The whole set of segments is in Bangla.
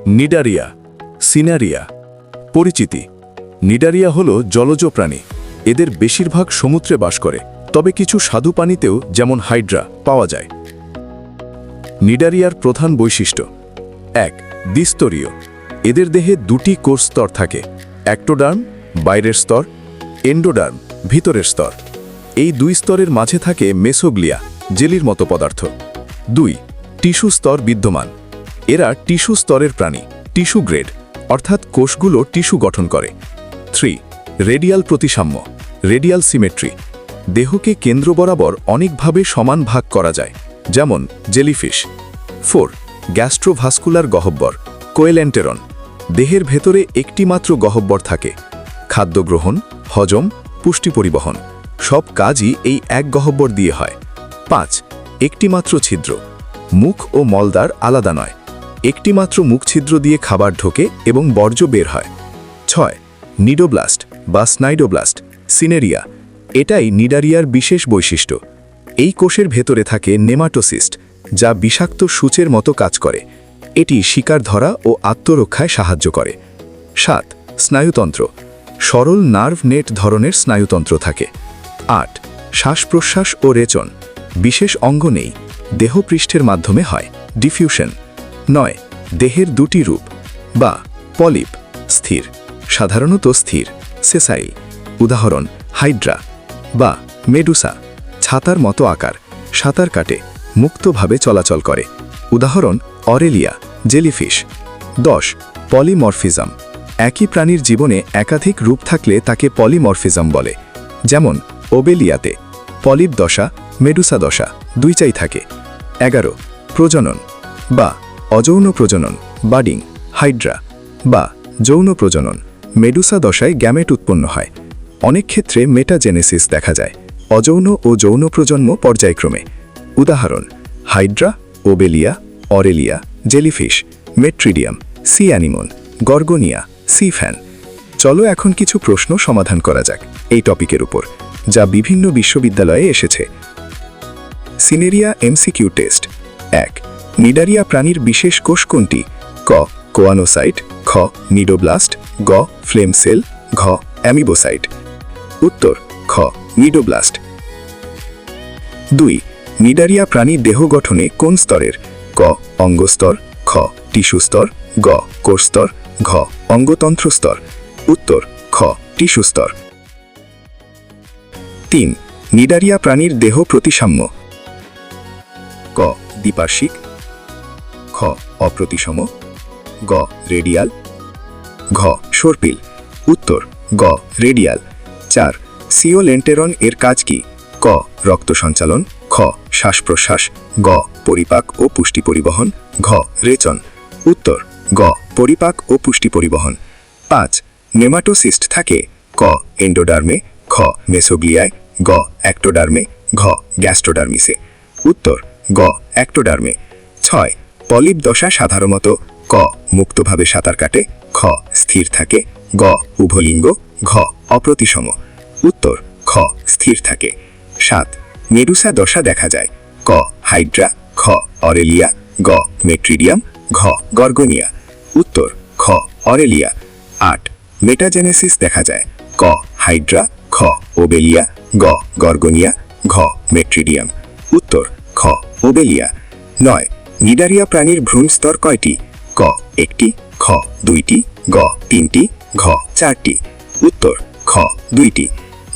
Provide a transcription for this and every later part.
নিডারিয়া, সিনারিয়া। পরিচিতি: নিডারিয়া হল জলজ প্রাণী। এদের বেশিরভাগ সমুদ্রে বাস করে, তবে কিছু স্বাদু পানিতেও যেমন হাইড্রা পাওয়া যায়। নিডারিয়ার প্রধান বৈশিষ্ট্য: ১. দ্বিস্তরীয়। এদের দেহে দুটি কোষ স্তর থাকে, অ্যাক্টোডার্ম বাইরের স্তর, এন্ডোডার্ম ভিতরের স্তর। এই দুই স্তরের মাঝে থাকে মেসোগ্লিয়া, জেলির মতো পদার্থ। ২. টিস্যু স্তর বিদ্যমান। এরা টিস্যু স্তরের প্রাণী, টিস্যু গ্রেড, অর্থাৎ কোষগুলো টিস্যু গঠন করে। ৩. রেডিয়াল প্রতিসাম্য, রেডিয়াল সিমেট্রি। দেহকে কেন্দ্র বরাবর অনেকভাবে সমান ভাগ করা যায়, যেমন জেলিফিশ। ৪. গ্যাস্ট্রোভাস্কুলার গহ্বর, কোয়েলেন্টেরন। দেহের ভেতরে একটি মাত্র গহ্বর থাকে। খাদ্য গ্রহণ, হজম, পুষ্টি পরিবহন সব কাজই এই এক গহ্বর দিয়ে হয়। ৫. একটি মাত্র ছিদ্র, মুখ ও মলদ্বার আলাদা নয়। একটি মাত্র মুখ ছিদ্র দিয়ে খাবার ঢোকে এবং বর্জ্য বের হয়। ৬. নিডোব্লাস্ট বা স্নাইডোব্লাস্ট, সিনেরিয়া। এটাই নিডারিয়ার বিশেষ বৈশিষ্ট্য। এই কোষের ভেতরে থাকে নেমাটোসিস্ট, যা বিষাক্ত সূচের মতো কাজ করে। এটি শিকার ধরা ও আত্মরক্ষায় সাহায্য করে। ৭. স্নায়ুতন্ত্র, সরল নার্ভ নেট ধরনের স্নায়ুতন্ত্র থাকে। ৮. শ্বাস-প্রশ্বাস ও রেচন, বিশেষ অঙ্গ নেই, দেহপৃষ্ঠের মাধ্যমে হয়, ডিফিউশন। ৯. দেহের দুটি রূপ বা পলিপ, স্থির, সাধারণত স্থির, সেসাইল। উদাহরণ: হাইড্রা বা মেডুসা, ছাতার মতো আকার, সাঁতার কাটে, মুক্তভাবে চলাচল করে। উদাহরণ: অরেলিয়া, জেলিফিশ। ১০. পলিমরফিজম, একই প্রাণীর জীবনে একাধিক রূপ থাকলে তাকে পলিমরফিজম বলে। যেমন ওবেলিয়াতে পলিপ দশা, মেডুসা দশা দুইটাই থাকে। ১১. প্রজনন বা অযৌন প্রজনন, বাডিং, হাইড্রা বা যৌন প্রজনন, মেডুসা দশায় গ্যামেট উৎপন্ন হয়। অনেক ক্ষেত্রে মেটাজেনেসিস দেখা যায়, অযৌন ও যৌন প্রজন্ম পর্যায়ক্রমে। উদাহরণ: hydra, obelia, aurelia, jellyfish, metridium, sea anemone, gorgonia, sea fan. চলো এখন কিছু প্রশ্ন সমাধান করা যাক এই টপিকের উপর, যা বিভিন্ন বিশ্ববিদ্যালয়ে এসেছে। Cinerea MCQ test. ১. নিডারিয়া প্রাণীর বিশেষ কোষ কোনটি? ক. কোয়ানোসাইট, খ. নিডোব্লাস্ট, গ. ফ্লেম সেল, ঘ. অ্যামিবোসাইট। উত্তর: খ. নিডোব্লাস্ট। ২. নিডারিয়া প্রাণীর দেহ গঠনে কোন স্তরের? ক. অঙ্গস্তর, খ. টিস্যু স্তর, গ. কোষ স্তর, ঘ. অঙ্গতন্ত্র স্তর। উত্তর: খ. টিস্যু স্তর। ৩. নিডারিয়া প্রাণীর দেহ প্রতিসাম্য। ক. দ্বিপার্শ্বিক, খ. অপ্রতিসম, গ. রেডিয়াল, ঘ. সর্পিল। উত্তর: গ. রেডিয়াল। ৪. সিওলেন্টেরন এর কাজ কি? ক. রক্ত সঞ্চালন, খ. শ্বাস প্রশ্বাস, গ. পরিপাক ও পুষ্টি পরিবহন, ঘ. রেচন। উত্তর: গ. পরিপাক ও পুষ্টি পরিবহন। ৫. নেমাটোসিস্ট থাকে? ক. এন্ডোডার্মে, খ. মেসোগ্লিয়ায়, গ. অ্যাক্টোডার্মে, ঘ. গ্যাস্ট্রোডার্মিসে। উত্তর: গ. অ্যাক্টোডার্মে। ৬. পলিপ দশা সাধারণত? ক. মুক্তভাবে সাঁতার কাটে, খ. স্থির থাকে, গ. উভলিঙ্গ, ঘ. অপ্রতিসম। উত্তর: খ. স্থির থাকে। ৭. মেডুসা দশা দেখা যায়? ক. হাইড্রা, খ. অরেলিয়া, গ. মেট্রিডিয়াম, ঘ. গর্গোনিয়া। উত্তর: খ. অরেলিয়া। ৮. মেটাজেনেসিস দেখা যায়? ক. হাইড্রা, খ. ওবেলিয়া, গ. গর্গোনিয়া, ঘ. মেট্রিডিয়াম। উত্তর: খ. ওবেলিয়া। ৯. নিডারিয়া প্রাণীর ভ্রূণ স্তর কয়টি? ক. একটি, খ. দুইটি, গ. তিনটি, ঘ. চারটি। উত্তর: খ. দুইটি।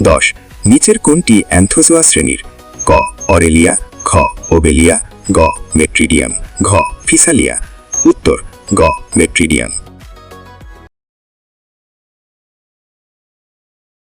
১০. নিচের কোনটি অ্যান্থোজোয়া শ্রেণীর? ক. অরেলিয়া, খ. ওবেলিয়া, গ. মেট্রিডিয়াম, ঘ. ফিসালিয়া। উত্তর: গ. মেট্রিডিয়াম।